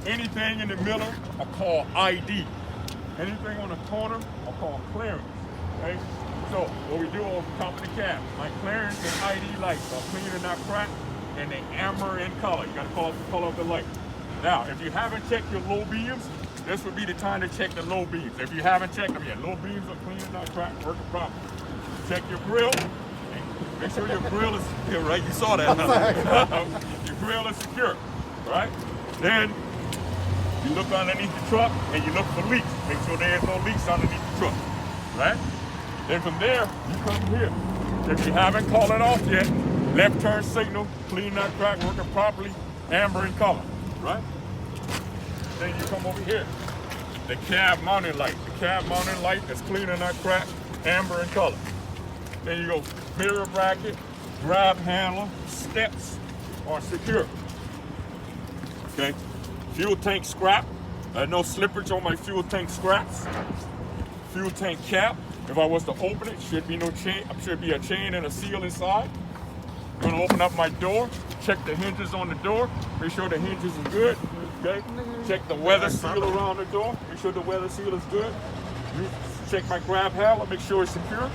Anything in the middle, I call ID. Anything on the corner, I call clearance. Okay? So what we do on top of the cab, my clearance and ID lights are clean and not cracked, and they amber in color. You got to call it the color of the light. Now, if you haven't checked your low beams, this would be the time to check the low beams. If you haven't checked them yet, low beams are clean and not cracked, working properly. Check your grill. Make sure your grill is secure, right? You saw that. Huh? Your grill is secure, right? Then you look underneath the truck and you look for leaks. Make sure there's no leaks underneath the truck, right? Then from there, you come here. If you haven't called it off yet, left turn signal, clean, not cracked, working properly, amber in color, right? Then you come over here. The cab mounting light. The cab mounting light is clean and not cracked, amber in color. Then you go mirror bracket, grab handle, steps are secure. Okay. Fuel tank scrap. No slippage on my fuel tank scraps. Fuel tank cap. If I was to open it, should be no chain. Should be a chain and a seal inside. I'm gonna open up my door. Check the hinges on the door. Make sure the hinges are good. Okay. Check the weather seal around the door. Make sure the weather seal is good. Check my grab handle. Make sure it's secure.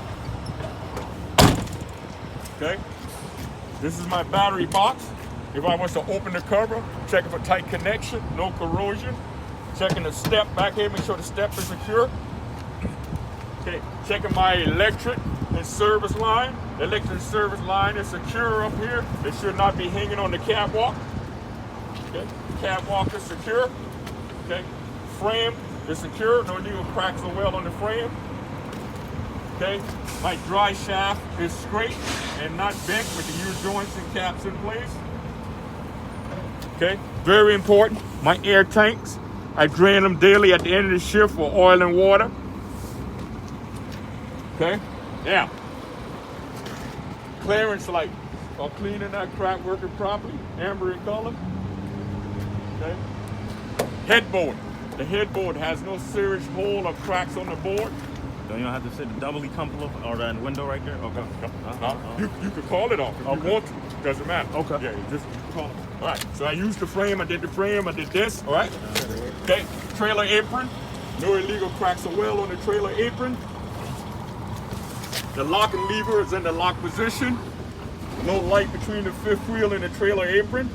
Okay. This is my battery box. If I was to open the cover, checking for tight connection, no corrosion. Checking the step back here, make sure the step is secure. Okay, checking my electric and service line. The electric and service line is secure up here. It should not be hanging on the catwalk. Okay, catwalk is secure. Okay, frame is secure. No legal cracks or weld on the frame. Okay, my dry shaft is straight and not bent with the U-joints and caps in place. Okay, very important. My air tanks, I drain them daily at the end of the shift for oil and water. Okay, now, clearance light are clean and not cracked, working properly, amber in color. Okay, headboard. The headboard has no serious hole or cracks on the board. Don't you have to sit doubly comfortable or the window right there? Okay. You can call it off if you want to. Doesn't matter. Okay. Yeah, you just call it. All right. So I used the frame. I did the frame. I did this. All right. Okay. Trailer apron. No illegal cracks or weld on the trailer apron. The locking lever is in the lock position. No light between the fifth wheel and the trailer apron.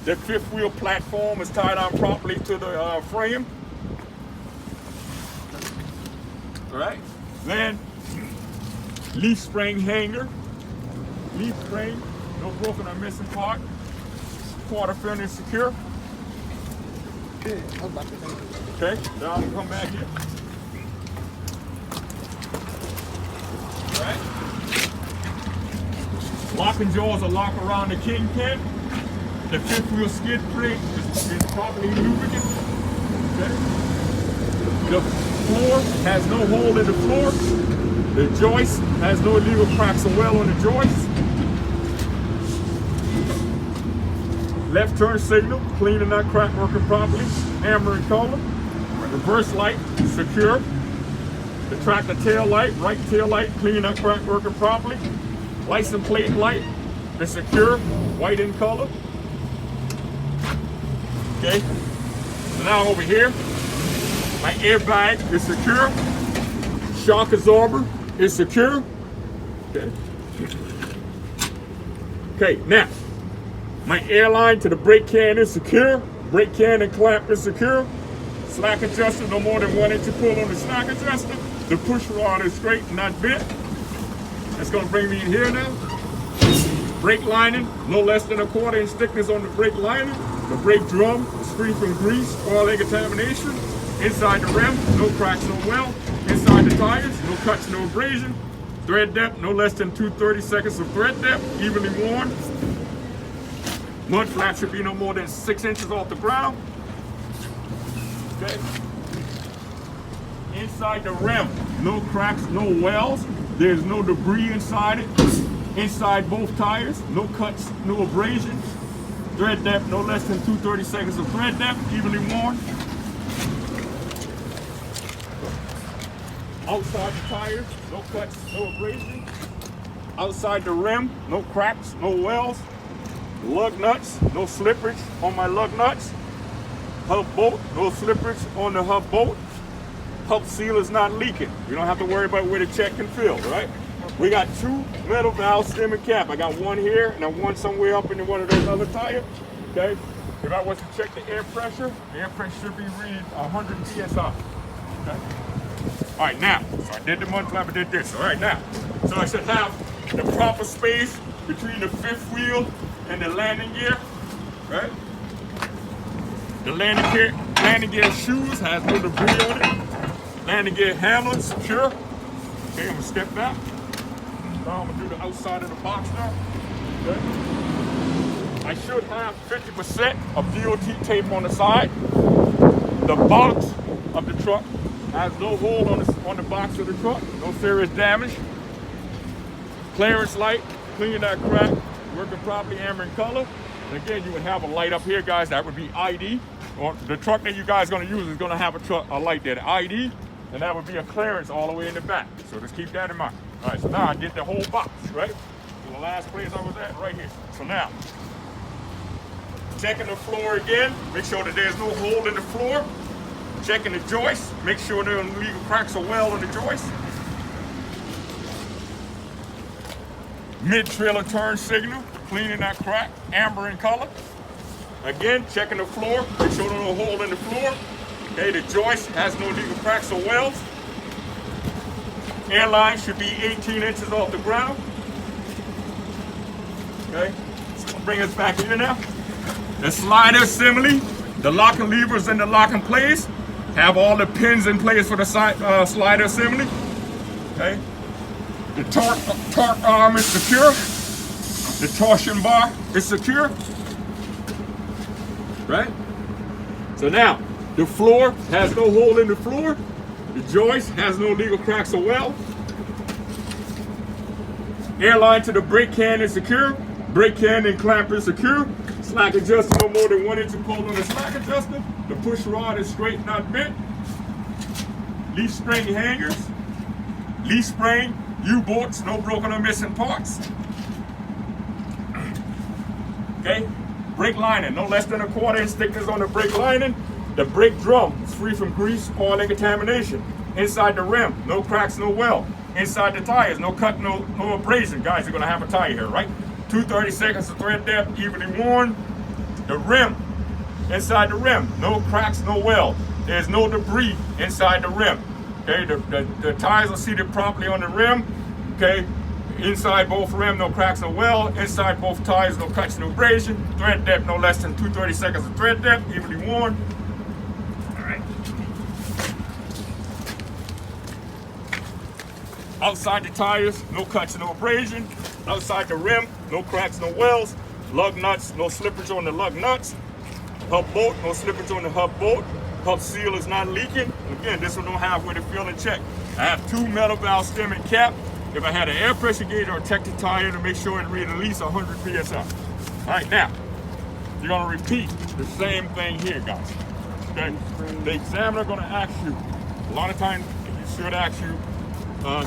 The fifth wheel platform is tied on properly to the frame. All right. Then leaf spring hanger. Leaf spring, no broken or missing part. Quarter finish secure. Okay. Now I'm gonna come back here. All right. Locking jaws are locked around the kingpin. The fifth wheel skid plate is properly lubricated. Okay. The floor has no hole in the floor. The joist has no illegal cracks or weld on the joist. Left turn signal, clean and not cracked, working properly, amber in color. Reverse light, secure. The tractor tail light, right tail light, clean and not cracked, working properly. License plate light is secure, white in color. Okay, so now over here, my airbag is secure. Shock absorber is secure. Okay. Okay, now, my airline to the brake can is secure. Brake can and clamp is secure. Slack adjuster, no more than 1 inch to pull on the slack adjuster. The push rod is straight and not bent. That's gonna bring me in here now. Brake lining, no less than 1/4 inch thickness on the brake lining. The brake drum is free from grease, oil and contamination. Inside the rim, no cracks, no weld. Inside the tires, no cuts, no abrasion. Thread depth, no less than 2/32 of thread depth, evenly worn. Mud flat should be no more than 6 inches off the ground. Okay. Inside the rim, no cracks, no welds. There's no debris inside it. Inside both tires, no cuts, no abrasions. Thread depth, no less than 2/32 of thread depth, evenly worn. Outside the tires, no cuts, no abrasions. Outside the rim, no cracks, no welds. Lug nuts, no slippage on my lug nuts. hub bolt, no slippage on the hub bolt. Hub seal is not leaking. You don't have to worry about where the check can fill, right? We got 2 metal valve stem and cap. I got one here and one somewhere up in one of those other tires, okay? If I was to check the air pressure should be reading 100 PSI, okay? All right, now, so I did the mud flap, I did this. All right, now, so I should have the proper space between the 5th wheel and the landing gear, right? The landing gear shoes has no debris on it. Landing gear handle secure. Okay, I'm gonna step back. Now I'm gonna do the outside of the box now. Okay. I should have 50% of DOT tape on the side. The box of the truck has no hole on the box of the truck, no serious damage. Clearance light, clean that crack, working properly, amber in color. And again, you would have a light up here, guys. That would be ID. Or the truck that you guys are going to use is going to have a light there, the ID, and that would be a clearance all the way in the back. So just keep that in mind. All right, so now I did the whole box, right? So the last place I was at, right here. So now, checking the floor again, make sure that there's no hole in the floor. Checking the joist, make sure there are no legal cracks or well in the joist. Mid-trailer turn signal, cleaning that crack, amber in color. Again, checking the floor, make sure there's no hole in the floor. Okay, the joist has no legal cracks or wells. Airline should be 18 inches off the ground. Okay, so I'll bring us back here now. The slider assembly, the locking levers and the locking plates have all the pins in place for the slider assembly. Okay, the torque arm is secure. The torsion bar is secure. Right? So now, the floor has no hole in the floor. The joist has no legal cracks or well. Airline to the brake can is secure. Brake can and clamp is secure. Slack adjuster no more than 1 inch of pull on the slack adjuster. The push rod is straight, not bent. Leaf spring hangers. Leaf spring U-bolts, no broken or missing parts. Okay, brake lining, no less than 1/4 inch thickness on the brake lining. The brake drum is free from grease, oil, and contamination. Inside the rim, no cracks, no well. Inside the tires, no cut, no abrasion. Guys, you're gonna have a tire here, right? 2/32 of thread depth, evenly worn. The rim, inside the rim, no cracks, no well. There's no debris inside the rim. Okay, the tires are seated properly on the rim. Okay, inside both rim, no cracks, no well. Inside both tires, no cuts, no abrasion. Thread depth, no less than 2/32 of thread depth, evenly worn. All right. Outside the tires, no cuts, no abrasion. Outside the rim, no cracks, no wells. Lug nuts, no slippage on the lug nuts. Hub bolt, no slippage on the hub bolt. Hub seal is not leaking. Again, this one don't have where to fill and check. I have 2 metal valve stem and cap. If I had an air pressure gauge, I would check the tire to make sure it read at least 100 PSI. All right, now, you're gonna repeat the same thing here, guys. Okay? The examiner gonna ask you, a lot of times he should ask you,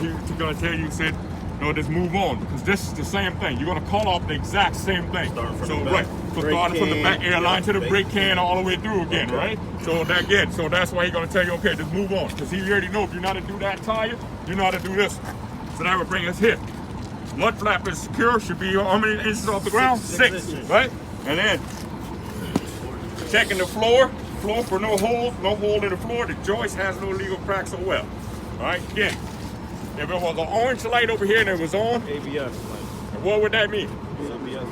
he's gonna tell you, said, no, just move on, because this is the same thing. You're gonna call off the exact same thing. Starting from the back. So starting from the back airline to the brake can all the way through again, right? So that again, so that's why he's gonna tell you, okay, just move on, because he already know if you know how to do that tire, you know how to do this. So that would bring us here. Mud flap is secure, should be how many inches off the ground? 6, right? And then checking the floor for no holes, no hole in the floor. The joist has no legal cracks or well. All right, again. If it was an orange light over here and it was on, ABS light. what would that mean? ABS.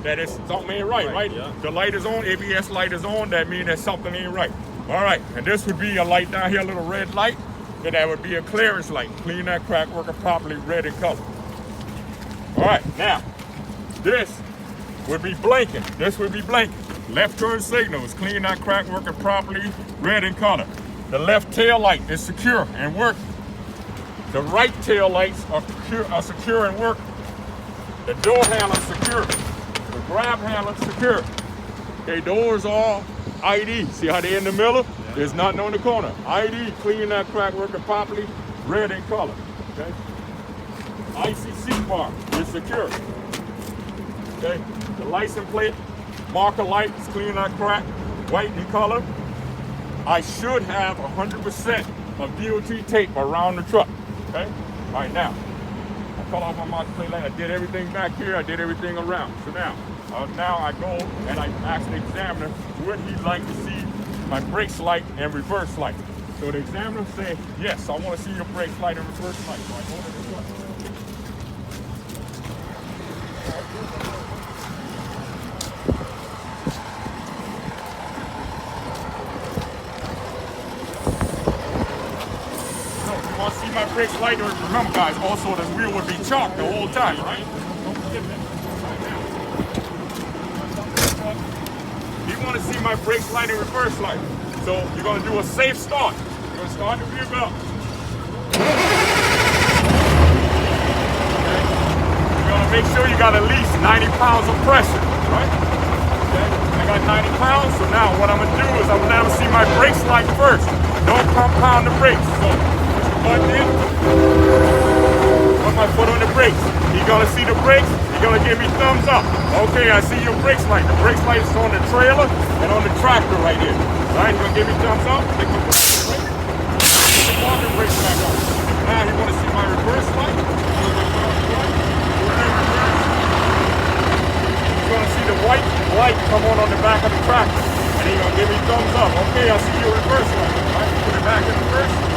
That is something ain't right? Yeah. The light is on, ABS light is on, that means that something ain't right. All right, and this would be a light down here, a little red light, and that would be a clearance light. Clean that crack, working properly, red in color. All right, now, this would be blinking. This would be blinking. Left turn signals, clean that crack, working properly, red in color. The left tail light is secure and working. The right tail lights are secure and working. The door handle is secure. The grab handle is secure. Okay, doors are ID. See how they're in the middle? Yeah. There's nothing on the corner. ID, clean that crack, working properly, red in color. Okay. ICC bar is secure. Okay. The license plate, marker light is clean that crack, white in color. I should have 100% of DOT tape around the truck. Okay? All right, now, I cut off my marker plate light. I did everything back here. I did everything around. So now I go and I ask the examiner, would he like to see my brakes light and reverse light? So the examiner said, yes, I want to see your brakes light and reverse light. So I go to the truck. You want to see my brakes light? Remember, guys, also the wheel would be chalked the whole time, right? Don't forget that. Right now. You want to see my brakes light and reverse light. So you're going to do a safe start. You're going to start the rear belt. Okay. You're going to make sure you got at least 90 pounds of pressure, right? Okay. I got 90 pounds, so now what I'm going to do is I'm going to let them see my brakes light first. Don't compound the brakes. So button in, put my foot on the brakes. He's gonna see the brakes, he's gonna give me thumbs up. Okay, I see your brakes light. The brakes light is on the trailer and on the tractor right here. All right, he's gonna give me thumbs up. Take my foot on the brake. Put the walking brakes back on. Now he wanna see my reverse light. He's gonna see the white light come on the back of the tractor. And he's gonna give me thumbs up. Okay, I see your reverse light. All right, put it back in reverse.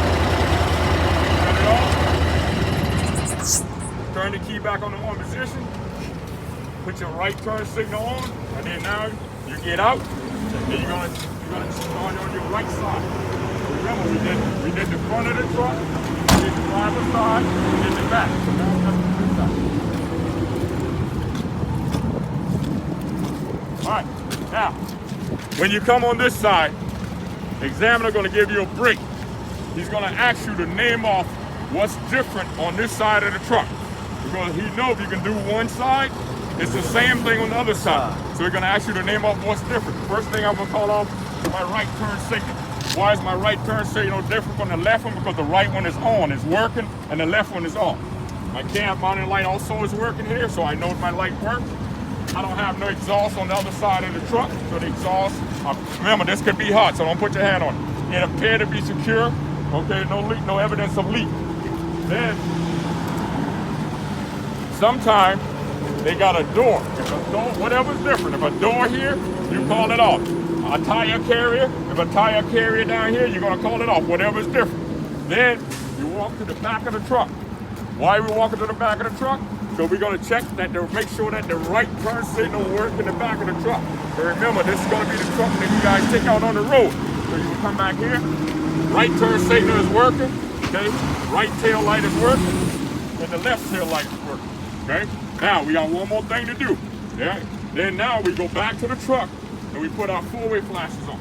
Turn the key back on the on position. Put your right turn signal on, and then now you get out. And you're gonna start on your right side. Remember, we did the front of the truck, we did the driver's side, we did the back. So now that's the side. All right. Now, when you come on this side, the examiner gonna give you a break. He's gonna ask you to name off what's different on this side of the truck. Because he knows if you can do one side, it's the same thing on the other side. So he's gonna ask you to name off what's different. First thing I'm gonna call off is my right turn signal. Why is my right turn signal different from the left one? Because the right one is on, it's working, and the left one is off. My cam mounting light also is working here, so I know if my light works. I don't have no exhaust on the other side of the truck, so the exhaust, remember this could be hot, so don't put your hand on it. It appeared to be secure, okay, no leak, no evidence of leak. Then, sometimes they got a door. If a door, whatever's different. If a door here, you call it off. A tire carrier, if a tire carrier down here, you're gonna call it off, whatever's different. Then, you walk to the back of the truck. Why are we walking to the back of the truck? So we're gonna check that, to make sure that the right turn signal works in the back of the truck. So remember, this is gonna be the truck that you guys take out on the road. So you will come back here, right turn signal is working, okay? Right tail light is working, and the left tail light is working, okay? Now, we got one more thing to do, yeah? Then now we go back to the truck, and we put our four-way flashes on.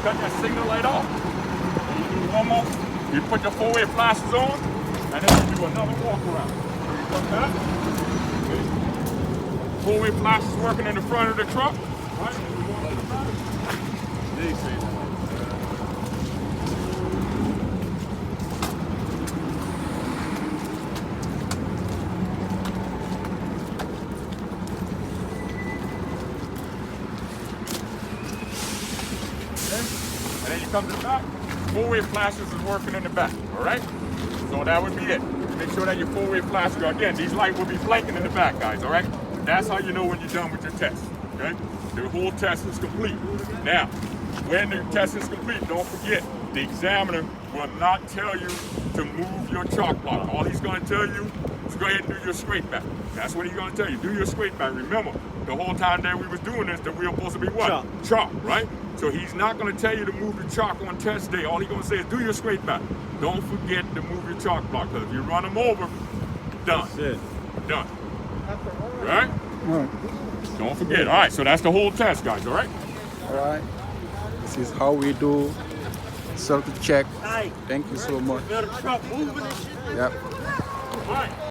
Cut that signal light off. And you do one more. You put your four-way flashes on, and then you do another walk around. So you come back. Okay. Four-way flashes working in the front of the truck. Right? And you walk to the back. Big signal. And then you come to the back, four-way flashes is working in the back, all right? So that would be it. Make sure that your four-way flashes, again, these lights will be blinking in the back, guys, all right? That's how you know when you're done with your test, okay? The whole test is complete. Now, when the test is complete, don't forget, the examiner will not tell you to move your chalk block. All he's gonna tell you is go ahead and do your straight back. That's what he's gonna tell you, do your straight back. Remember, the whole time that we was doing this, that we were supposed to be what? Chalk, right? So he's not gonna tell you to move the chalk on test day. All he's gonna say is do your straight back. Don't forget to move your chalk block, because if you run them over, done. That's it. Done. Right? Don't forget. All right, so that's the whole test, guys, all right? All right. This is how we do circle check. Thank you so much. Yep. All right.